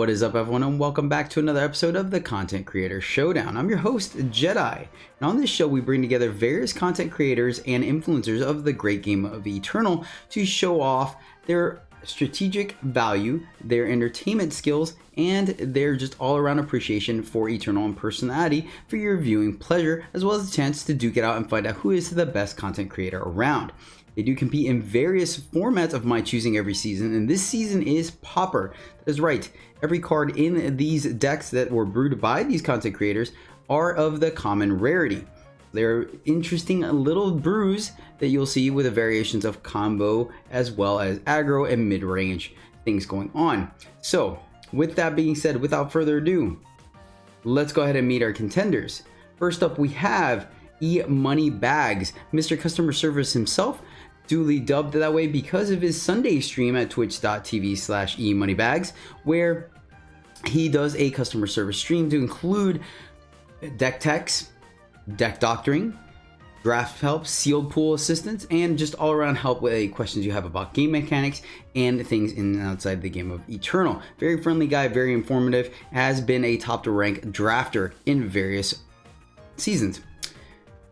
What is up, everyone, and welcome back to another episode of the Content Creator Showdown. I'm your host, Jedi, and on this show we bring together various content creators and influencers of the great game of Eternal to show off their strategic value, their entertainment skills, and their just all-around appreciation for Eternal and personality for your viewing pleasure, as well as a chance to duke it out and find out who is the best content creator around. They do compete in various formats of my choosing every season, and this season is Pauper. That is right, every card in these decks that were brewed by these content creators are of the common rarity. They're interesting little brews that you'll see with the variations of combo as well as aggro and mid-range things going on. So, with that being said, without further ado, let's go ahead and meet our contenders. First up, we have E-Money Bags, Mr. Customer Service himself, duly dubbed that way because of his Sunday stream at twitch.tv/emoneybags, where he does a customer service stream to include deck techs, deck doctoring, draft help, sealed pool assistance, and just all around help with any questions you have about game mechanics and things in and outside the game of Eternal. Very friendly guy, very informative, has been a top to rank drafter in various seasons.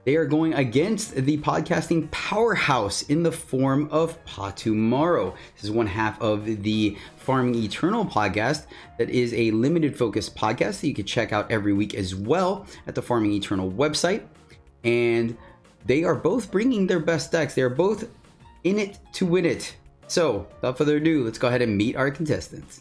They are going against the podcasting powerhouse in the form of Patomaru. This is one half of the Farming Eternal podcast that is a limited focus podcast that you can check out every week as well at the Farming Eternal website. And they are both bringing their best decks. They are both in it to win it. So without further ado, let's go ahead and meet our contestants.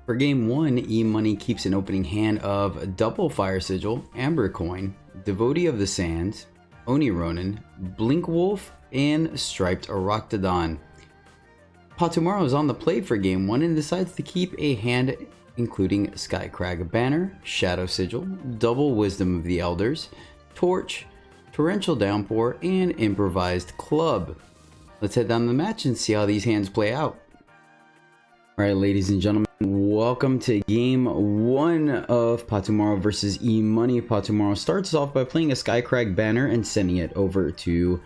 For game one, E-Money keeps an opening hand of Double Fire Sigil, Amber Coin, Devotee of the Sands, Oni Ronin, Blink Wolf, and Striped Arachnodon. Patomaru is on the plate for game one and decides to keep a hand including Skycrag Banner, Shadow Sigil, Double Wisdom of the Elders, Torch, Torrential Downpour, and Improvised Club. Let's head down the match and see how these hands play out. Alright, ladies and gentlemen, welcome to game one of Patomaru versus E-Money. Patomaru starts off by playing a Skycrag Banner and sending it over to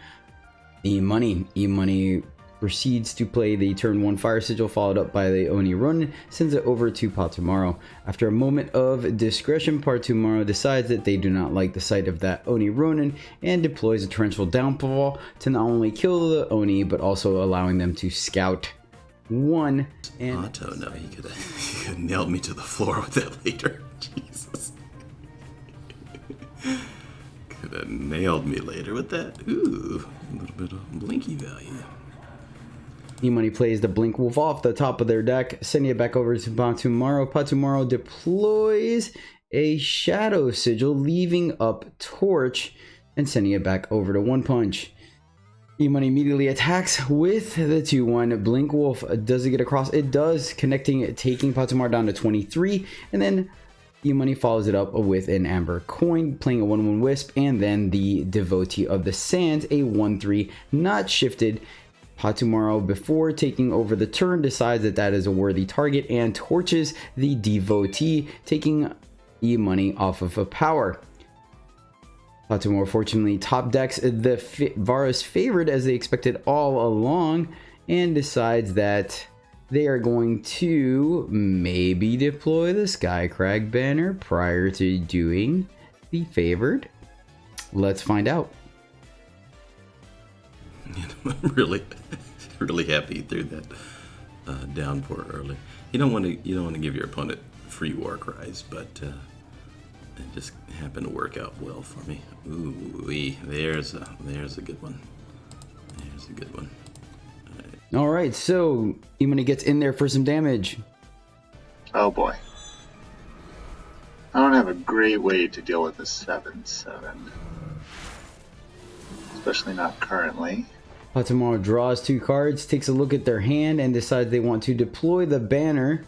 E-Money. E-Money proceeds to play the turn 1 Fire Sigil, followed up by the Oni Ronin, sends it over to Patomaru. After a moment of discretion, Patomaru decides that they do not like the sight of that Oni Ronin and deploys a Torrential Downpour to not only kill the Oni, but also allowing them to scout one. And Pato, no, he could have nailed me to the floor with that later. Jesus. Could have nailed me later with that. Ooh, a little bit of blinky value. E-Money plays the Blink Wolf off the top of their deck, sending it back over to Patomaru. Patomaru deploys a Shadow Sigil, leaving up Torch and sending it back over to One Punch. E-Money immediately attacks with the 2-1. Blink Wolf, does it get across? It does, connecting, taking Patomaru down to 23, and then E-Money follows it up with an Amber Coin, playing a 1-1 Wisp, and then the Devotee of the Sands, a 1-3, not shifted. Patomaru, before taking over the turn, decides that that is a worthy target and torches the Devotee, taking E-Money off of a power. Patomaru fortunately top decks the Varus favored as they expected all along and decides that they are going to maybe deploy the Skycrag Banner prior to doing the favored. Let's find out. I'm really happy he threw that downpour early. You don't want to give your opponent free war cries, but it just happened to work out well for me. Ooh, there's a good one. There's a good one. All right, so E-Money gets in there for some damage. Oh boy. I don't have a great way to deal with the 7/7. Especially not currently. Patomaru draws 2 cards, takes a look at their hand, and decides they want to deploy the banner.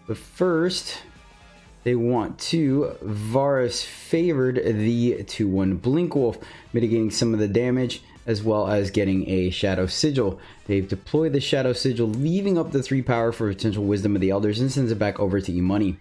But first, they want to Varus favored the 2-1 Blink Wolf, mitigating some of the damage as well as getting a Shadow Sigil. They've deployed the Shadow Sigil, leaving up the 3 power for potential Wisdom of the Elders, and sends it back over to E-Money.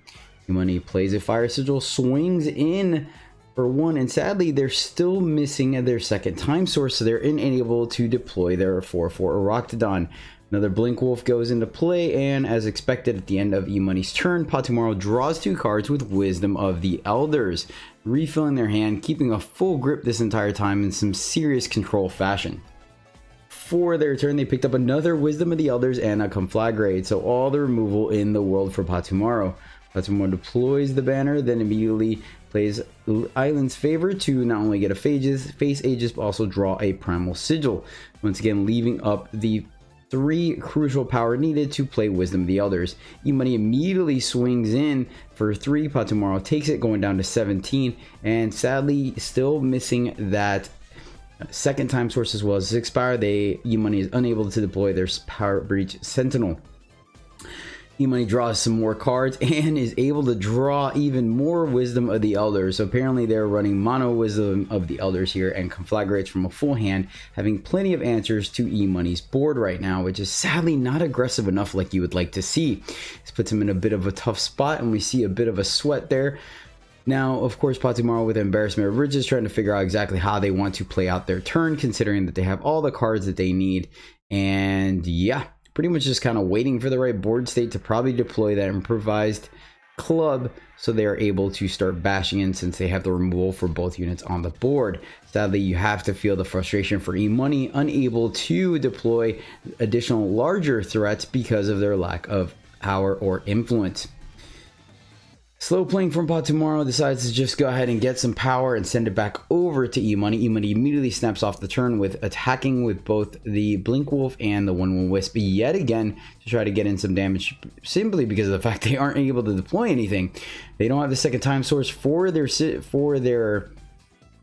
E-Money plays a Fire Sigil, swings in for 1, and sadly they're still missing their second time source, so they're unable to deploy their 4/4 Arachnodon. Another Blink Wolf goes into play, and as expected at the end of E-Money's turn, Patomaru draws 2 cards with Wisdom of the Elders, refilling their hand, keeping a full grip this entire time in some serious control fashion. For their turn, they picked up another Wisdom of the Elders and a Conflagrate, so all the removal in the world for Patomaru. Patomaru deploys the banner, then immediately plays Island's Favor to not only get a face Aegis, but also draw a Primal Sigil, once again leaving up the 3 crucial power needed to play Wisdom of the Elders. E-Money immediately swings in for 3. Patomaru takes it, going down to 17, and sadly still missing that second time source as well as 6 power. E-Money is unable to deploy their Power Breach Sentinel. E-Money draws some more cards and is able to draw even more Wisdom of the Elders. So apparently they're running mono Wisdom of the Elders here and Conflagrates from a full hand, having plenty of answers to E-Money's board right now, which is sadly not aggressive enough like you would like to see. This puts him in a bit of a tough spot, and we see a bit of a sweat there. Now, of course, Patomaru with Embarrassment of Riches trying to figure out exactly how they want to play out their turn, considering that they have all the cards that they need. And yeah, pretty much just kind of waiting for the right board state to probably deploy that improvised club so they are able to start bashing in, since they have the removal for both units on the board. Sadly, you have to feel the frustration for E-Money, unable to deploy additional larger threats because of their lack of power or influence. Slow playing from Patomaru decides to just go ahead and get some power and send it back over to E-Money. E-Money immediately snaps off the turn with attacking with both the Blink Wolf and the 1/1 Wisp yet again to try to get in some damage, simply because of the fact they aren't able to deploy anything. They don't have the second time source for their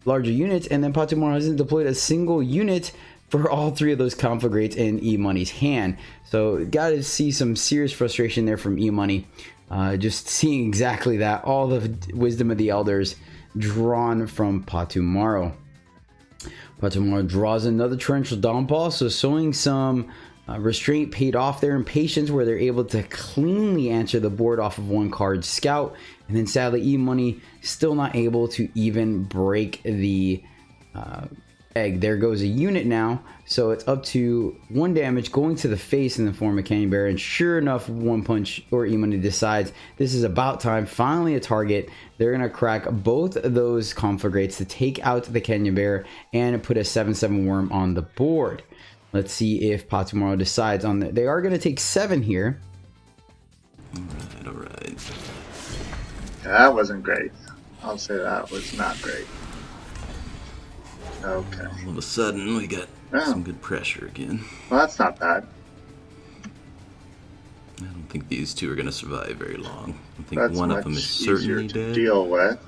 larger units, and then Patomaru hasn't deployed a single unit for all 3 of those Conflagrates in E-Money's hand. So gotta see some serious frustration there from E-Money. Just seeing exactly that, all the Wisdom of the Elders drawn from Patomaru. Patomaru draws another Torrential Downfall, so showing some restraint paid off there, and patience, where they're able to cleanly answer the board off of 1 card Scout. And then sadly, E-Money still not able to even break the egg. There goes a unit now, so it's up to 1 damage going to the face in the form of Canyon Bear, and sure enough, 1 punch or E-Money decides this is about time, finally a target. They're gonna crack both of those Conflagrates to take out the Canyon Bear and put a 7/7 worm on the board. Let's see if Patomaru decides on that. They are gonna take 7 here. All right. Yeah, that wasn't great. I'll say that was not great. Okay. All of a sudden, we got some good pressure again. Well, that's not bad. I don't think these 2 are going to survive very long. I think That's one much of them is easier certainly to dead. deal with.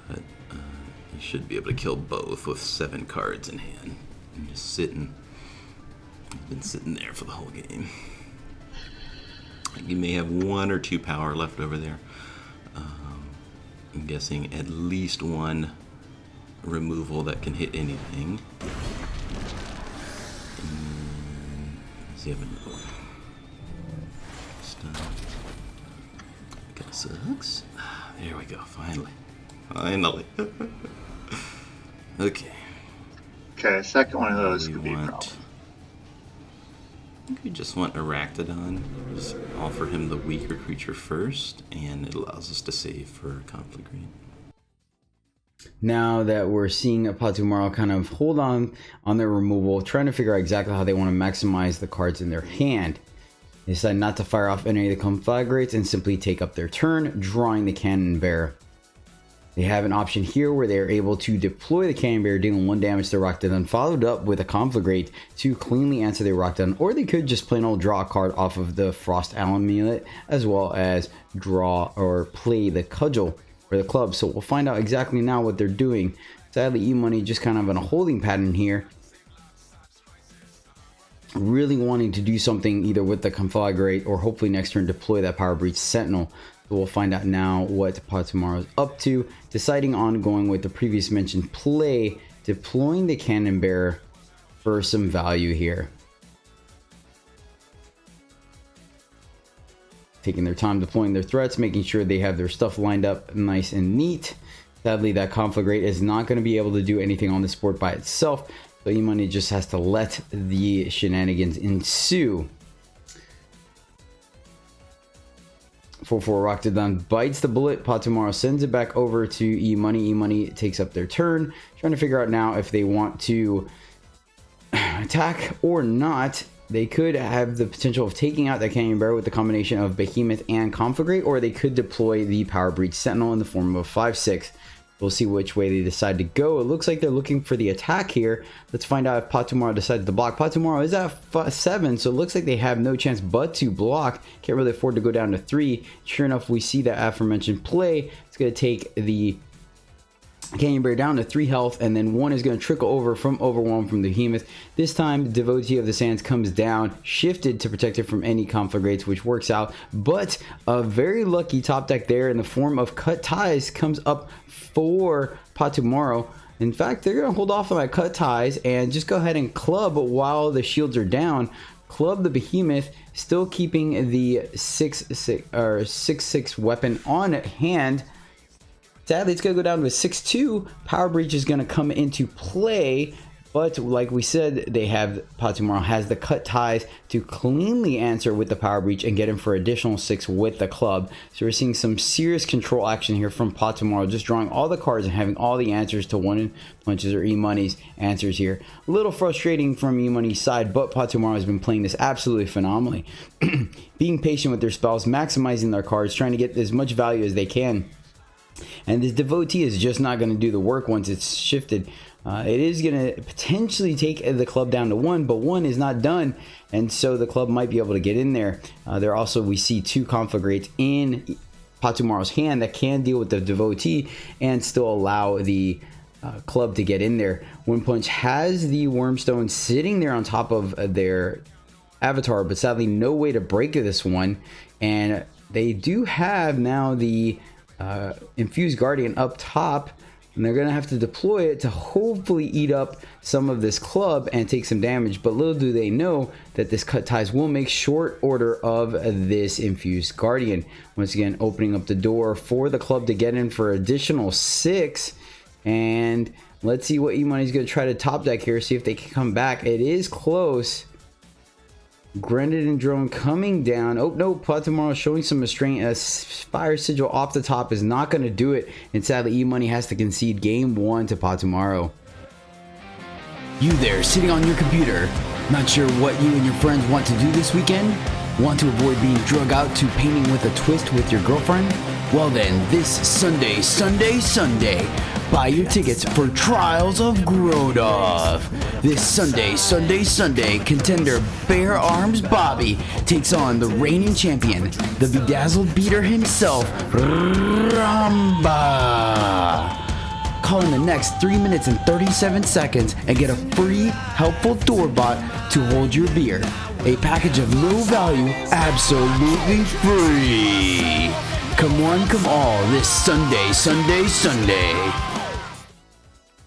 But you should be able to kill both with 7 cards in hand. And just sitting. I've been sitting there for the whole game. You may have 1 or 2 power left over there. I'm guessing at least 1 removal that can hit anything. Does he have another one? Stun. That sucks. There we go, finally. Okay. Okay, second one of those could be a problem. I think we just want Arachnodon. Just offer him the weaker creature first, and it allows us to save for Conflagrate. Now that we're seeing Patomaru kind of hold on their removal, trying to figure out exactly how they want to maximize the cards in their hand. They decide not to fire off any of the Conflagrates and simply take up their turn, drawing the Cannon Bear. They have an option here where they are able to deploy the Cannon Bear, dealing 1 damage to Arachnodon, followed up with a Conflagrate to cleanly answer the Arachnodon, or they could just plain old draw a card off of the Frost Amulet, as well as draw or play the Cudgel or the club. So we'll find out exactly now what they're doing. Sadly, E-Money just kind of in a holding pattern here, really wanting to do something either with the Conflagrate or hopefully next turn deploy that Power Breach Sentinel. So we'll find out now what Patomaru is up to, deciding on going with the previous mentioned play, deploying the Cannon Bear for some value here. Taking their time deploying their threats, making sure they have their stuff lined up nice and neat. Sadly, that Conflagrate is not going to be able to do anything on this board by itself. So E-Money just has to let the shenanigans ensue. 4-4 Rocketodon bites the bullet. Patomaru sends it back over to E-Money. E-Money takes up their turn. Trying to figure out now if they want to attack or not. They could have the potential of taking out that Canyon Bear with the combination of Behemoth and Conflagrate, or they could deploy the Power Breach Sentinel in the form of 5-6. We'll see which way they decide to go. It looks like they're looking for the attack here. Let's find out if Patomaru decides to block. Patomaru is at 7, so it looks like they have no chance but to block. Can't really afford to go down to 3. Sure enough, we see that aforementioned play. It's going to take the Canyon Bear down to 3 health, and then 1 is going to trickle over from Overwhelm from the Behemoth. This time, Devotee of the Sands comes down, shifted to protect it from any Conflagrates, which works out. But a very lucky top deck there in the form of Cut Ties comes up for Patomaru. In fact, they're going to hold off on that Cut Ties and just go ahead and club while the shields are down. Club the Behemoth, still keeping the 6/6 weapon on hand. Sadly, it's going to go down to a 6-2. Power Breach is going to come into play. But like we said, they have Patomaru has the Cut Ties to cleanly answer with the Power Breach and get him for additional 6 with the club. So we're seeing some serious control action here from Patomaru, just drawing all the cards and having all the answers to One Punches or E-Money's answers here. A little frustrating from E-Money's side, but Patomaru has been playing this absolutely phenomenally. Being patient with their spells, maximizing their cards, trying to get as much value as they can. And this Devotee is just not going to do the work once it's shifted. It is going to potentially take the club down to 1, but 1 is not done, and so the club might be able to get in there. There also, we see 2 Conflagrates in Patomaru's hand that can deal with the Devotee and still allow the club to get in there. One Punch has the Wormstone sitting there on top of their avatar, but sadly no way to break this one, and they do have now the Infused Guardian up top, and they're gonna have to deploy it to hopefully eat up some of this club and take some damage. But little do they know that this Cut Ties will make short order of this Infused Guardian. Once again, opening up the door for the club to get in for additional 6. And let's see what E-Money's gonna try to top deck here, see if they can come back. It is close. Grended and Drone coming down. Oh no, Patomaru showing some restraint. A Fire Sigil off the top is not going to do it, and sadly E-Money has to concede game 1 to Patomaru. You there, sitting on your computer, not sure what you and your friends want to do this weekend? Want to avoid being drug out to painting with a twist with your girlfriend? Well then, this Sunday, buy your tickets for Trials of Grodov. This Sunday, contender Bare Arms Bobby takes on the reigning champion, the bedazzled beater himself, Ramba. Call in the next 3 minutes and 37 seconds and get a free, helpful Doorbot to hold your beer. A package of low value, absolutely free. Come one, come all, this Sunday.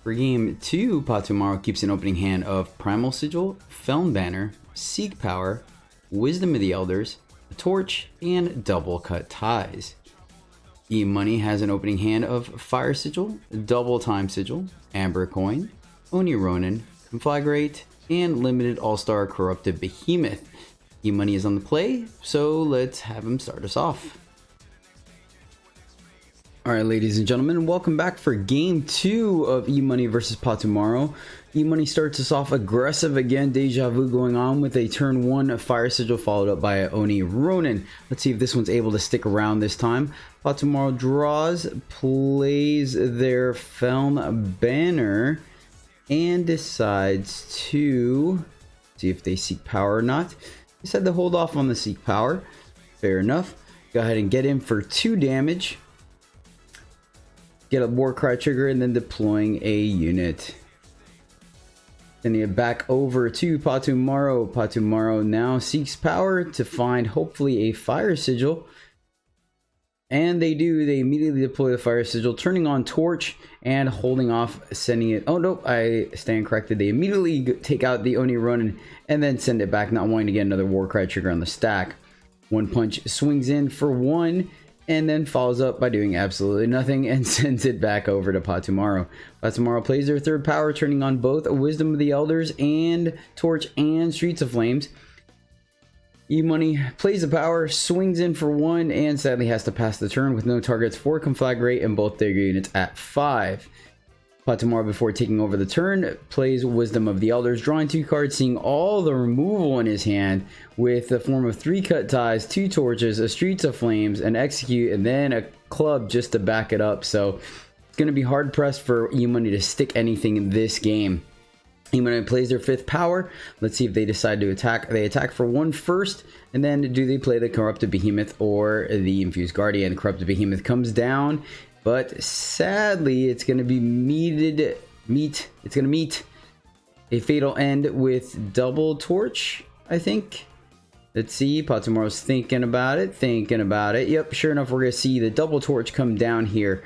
For game 2, Patomaru keeps an opening hand of Primal Sigil, Feln Banner, Seek Power, Wisdom of the Elders, a Torch, and Double Cut Ties. E-Money has an opening hand of Fire Sigil, Double Time Sigil, Amber Coin, Oni Ronin, Conflagrate, and Limited All-Star Corrupted Behemoth. E-Money is on the play, so let's have him start us off. Alright, ladies and gentlemen, welcome back for game 2 of E-Money versus Patomaru. E-Money starts us off aggressive again, deja vu going on with a turn 1 Fire Sigil followed up by a Oni Ronin. Let's see if this one's able to stick around this time. Patomaru draws, plays their Feln Banner, and decides to see if they Seek Power or not. They said to hold off on the Seek Power. Fair enough. Go ahead and get in for 2 damage. Get a Warcry trigger and then deploying a unit. Sending it back over to Patomaru. Patomaru now seeks power to find hopefully a Fire Sigil. And they do. They immediately deploy the Fire Sigil, turning on Torch and holding off, sending it. Oh no, I stand corrected. They immediately take out the Oni Ronin and then send it back, not wanting to get another Warcry trigger on the stack. One Punch swings in for 1. and then follows up by doing absolutely nothing and sends it back over to Patomaru. Patomaru plays their third power, turning on both Wisdom of the Elders and Torch and Streets of Flames. E-Money plays the power, swings in for 1, and sadly has to pass the turn with no targets for Conflagrate and both their units at 5. Patomaru, before taking over the turn, plays Wisdom of the Elders, drawing 2 cards, seeing all the removal in his hand with the form of 3 cut ties, 2 torches, a Streets of Flames, an execute, and then a club just to back it up. So it's going to be hard pressed for E-Money to stick anything in this game. E-Money plays their 5th power. Let's see if they decide to attack. They attack for 1 first, and then do they play the Corrupted Behemoth or the Infused Guardian? Corrupted Behemoth comes down, but sadly it's going to be It's going to meet a fatal end with double torch, I think. Let's see. Patomaru's thinking about it. Yep, sure enough, we're going to see the double torch come down here,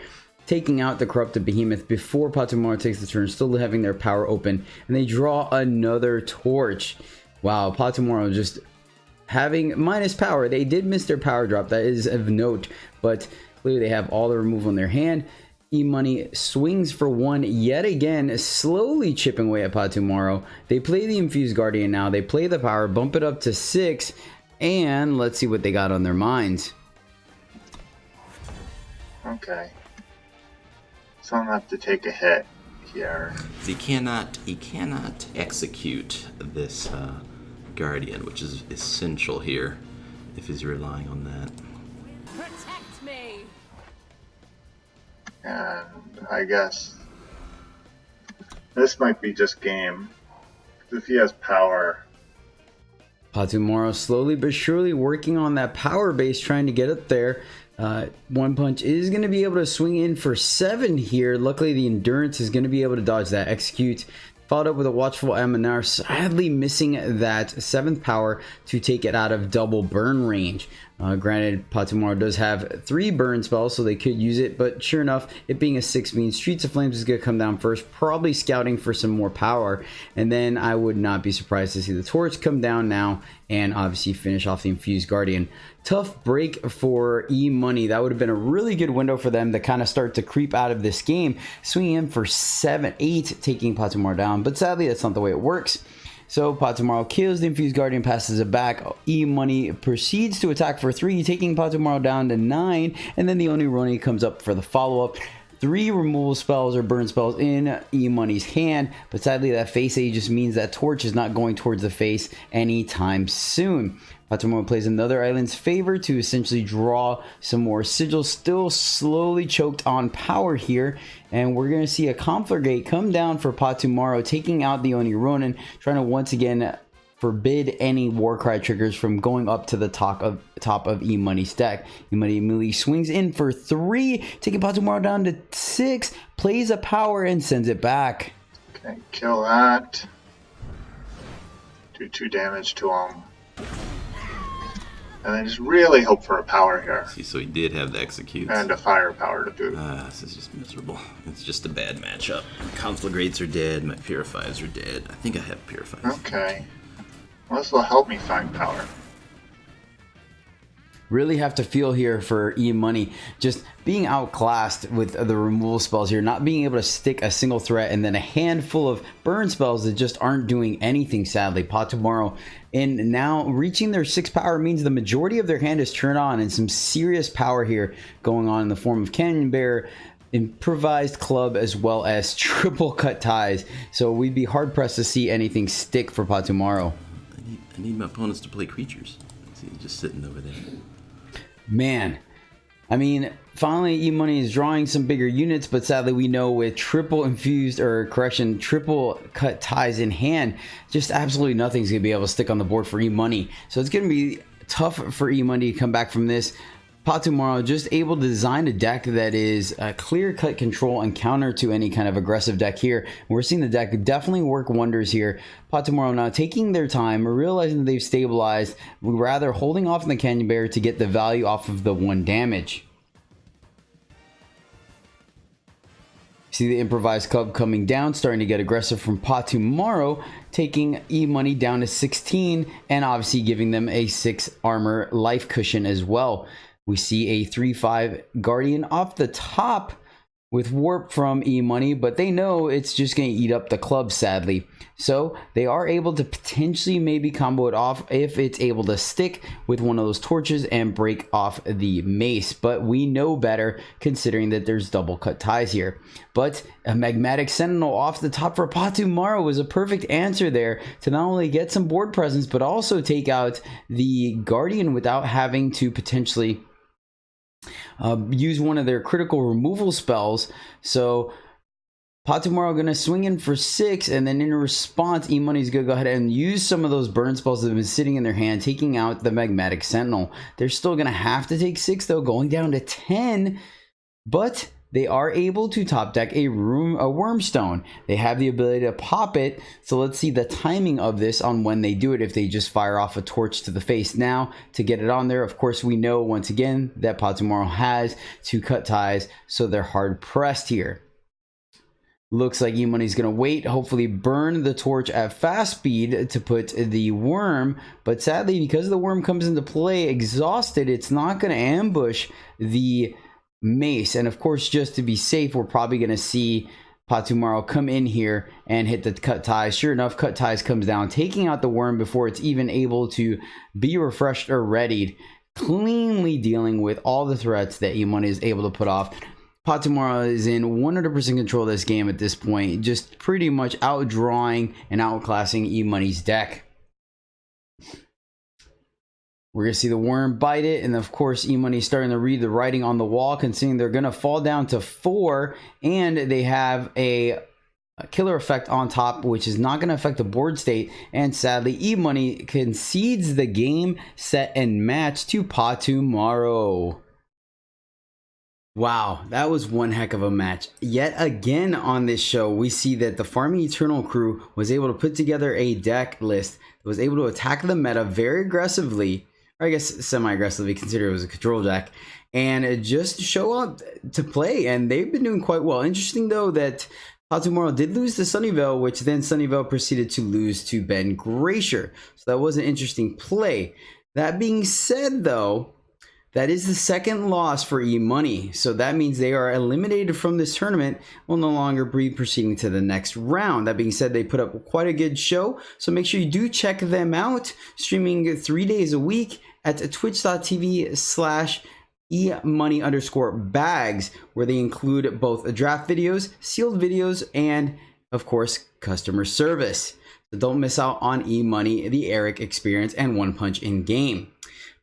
taking out the Corrupted Behemoth before Patomaru takes the turn, still having their power open, and they draw another torch. Wow, Patomaru just having minus power. They did miss their power drop, that is of note, but clearly they have all the removal in their hand. E-Money swings for 1 yet again, slowly chipping away at Patomaru. They play the Infused Guardian now, they play the power, bump it up to 6, and let's see what they got on their minds. Okay. So I'm gonna have to take a hit here. So he cannot execute this Guardian, which is essential here if he's relying on that. Protect me. And I guess this might be just game. If he has power. Patomaru slowly but surely working on that power base, trying to get up there. One Punch is going to be able to swing in for 7 here. Luckily, the Endurance is going to be able to dodge that execute. Followed up with a Watchful Aminar, sadly missing that 7th power to take it out of double burn range. Granted, Patomaru does have 3 burn spells, so they could use it, but sure enough, it being a 6 means Streets of Flames is going to come down first, probably scouting for some more power, and then I would not be surprised to see the Torch come down now and obviously finish off the Infused Guardian. Tough break for E-Money. That would have been a really good window for them to kind of start to creep out of this game, swinging in for 8, taking Patomaru down, but sadly that's not the way it works. So Patomaru kills the Infused Guardian, passes it back. E-Money proceeds to attack for 3, taking Patomaru down to 9, and then the Onironi comes up for the follow-up. 3 removal spells or burn spells in E-Money's hand, but sadly that face A just means that Torch is not going towards the face anytime soon. Patomaru plays another Island's Favor to essentially draw some more sigils, still slowly choked on power here, and we're going to see a Conflagrate come down for Patomaru, taking out the Oni Ronin, trying to once again forbid any Warcry triggers from going up to the top of E-Money's deck. E-Money immediately swings in for 3, taking Patomaru down to 6, plays a power and sends it back. Okay, kill that. Do 2 damage to him. And then just really hope for a power here. See, so he did have the executes. And a firepower to boot. This is just miserable. It's just a bad matchup. My Conflagrates are dead. My Purifies are dead. I think I have Purifies. Okay. Well, this will help me find power. Really have to feel here for E-Money just being outclassed with the removal spells here, not being able to stick a single threat, and then a handful of burn spells that just aren't doing anything, sadly. Patomaru, and now reaching their 6 power means the majority of their hand is turned on, and some serious power here going on in the form of Canyon Bear, improvised club, as well as triple cut ties. So we'd be hard pressed to see anything stick for Patomaru. I need my opponents to play creatures. See, just sitting over there. Man, I mean, finally E-Money is drawing some bigger units, but sadly we know with triple cut ties in hand, just absolutely nothing's going to be able to stick on the board for E-Money. So it's going to be tough for E-Money to come back from this. Patomaru just able to design a deck that is a clear-cut control and counter to any kind of aggressive deck here. We're seeing the deck definitely work wonders here. Patomaru now taking their time, realizing that they've stabilized, rather holding off on the Canyon Bear to get the value off of the 1 damage. See the improvised club coming down, starting to get aggressive from Patomaru, taking E-Money down to 16, and obviously giving them a 6 armor life cushion as well. We see a 3/5 Guardian off the top with Warp from E-Money, but they know it's just going to eat up the club, sadly. So they are able to potentially maybe combo it off if it's able to stick with one of those torches and break off the mace. But we know better considering that there's double cut ties here. But a Magmatic Sentinel off the top for Patomaru was a perfect answer there to not only get some board presence, but also take out the Guardian without having to potentially use one of their critical removal spells. So Patomaru going to swing in for 6, and then in response, E-Money's going to go ahead and use some of those burn spells that have been sitting in their hand, taking out the Magmatic Sentinel. They're still going to have to take 6 though, going down to 10, but they are able to top deck a Wormstone. They have the ability to pop it, so let's see the timing of this on when they do it, if they just fire off a torch to the face now to get it on there. Of course, we know once again that Patomaru has 2 cut ties, so they're hard pressed here. Looks like E-Money's going to wait, hopefully burn the torch at fast speed to put the worm, but sadly, because the worm comes into play exhausted, it's not going to ambush the mace. And of course, just to be safe, we're probably going to see Patomaru come in here and hit the cut ties. Sure enough, cut ties comes down, taking out the worm before it's even able to be refreshed or readied, cleanly dealing with all the threats that E-Money is able to put off. Patomaru is in 100% control of this game at this point, just pretty much outdrawing and outclassing E-Money's deck. We're going to see the worm bite it, and of course E-Money starting to read the writing on the wall, considering they're going to fall down to 4, and they have a killer effect on top, which is not going to affect the board state, and sadly E-Money concedes the game, set, and match to Patomaru. Wow, that was one heck of a match. Yet again on this show, we see that the Farming Eternal crew was able to put together a deck list that was able to attack the meta very aggressively, or I guess semi-aggressively, considering it was a control deck, and just show up to play, and they've been doing quite well. Interesting though that Patomaru did lose to Sunnyvale, which then Sunnyvale proceeded to lose to Ben Glacier. So that was an interesting play. That being said though, that is the second loss for E-Money. So that means they are eliminated from this tournament, will no longer be proceeding to the next round. That being said, they put up quite a good show. So make sure you do check them out, streaming 3 days a week at twitch.tv/emoney_bags, where they include both draft videos, sealed videos, and of course, customer service. So don't miss out on E-Money, the Eric experience, and One Punch in game.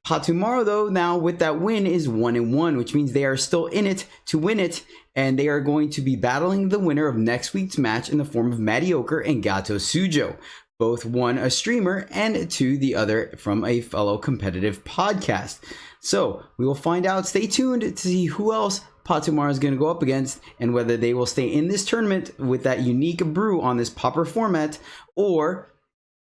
Patomaru though, now with that win, is 1-1, which means they are still in it to win it, and they are going to be battling the winner of next week's match in the form of Mediocre and Gato Sujo. Both one a streamer and two the other from a fellow competitive podcast. So we will find out. Stay tuned to see who else Patomaru is going to go up against and whether they will stay in this tournament with that unique brew on this popper format or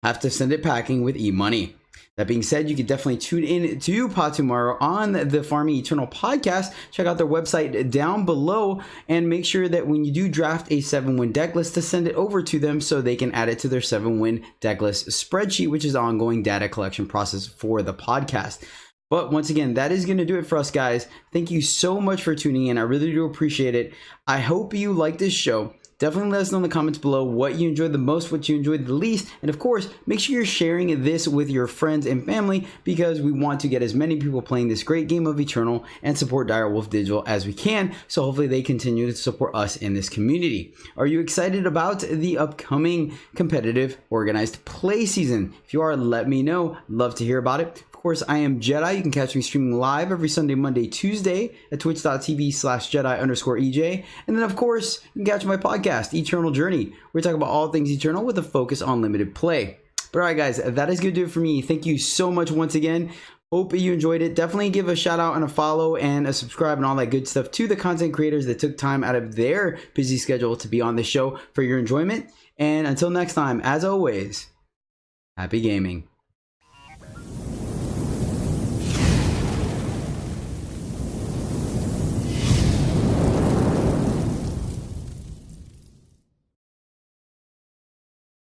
have to send it packing with E-Money. That being said, you can definitely tune in to Patomaru on the Farming Eternal podcast. Check out their website down below and make sure that when you do draft a 7-win deck list to send it over to them so they can add it to their 7-win deck list spreadsheet, which is an ongoing data collection process for the podcast. But once again, that is going to do it for us, guys. Thank you so much for tuning in. I really do appreciate it. I hope you like this show. Definitely let us know in the comments below what you enjoyed the most, what you enjoyed the least, and of course, make sure you're sharing this with your friends and family because we want to get as many people playing this great game of Eternal and support Direwolf Digital as we can, so hopefully they continue to support us in this community. Are you excited about the upcoming competitive organized play season? If you are, let me know. Love to hear about it. Of course, I am Jedi. You can catch me streaming live every Sunday, Monday, Tuesday at twitch.tv/Jedi_EJ. And then, of course, you can catch my podcast, Eternal Journey, where we talk about all things Eternal with a focus on limited play. But all right, guys, that is going to do it for me. Thank you so much once again. Hope you enjoyed it. Definitely give a shout out and a follow and a subscribe and all that good stuff to the content creators that took time out of their busy schedule to be on the show for your enjoyment. And until next time, as always, happy gaming.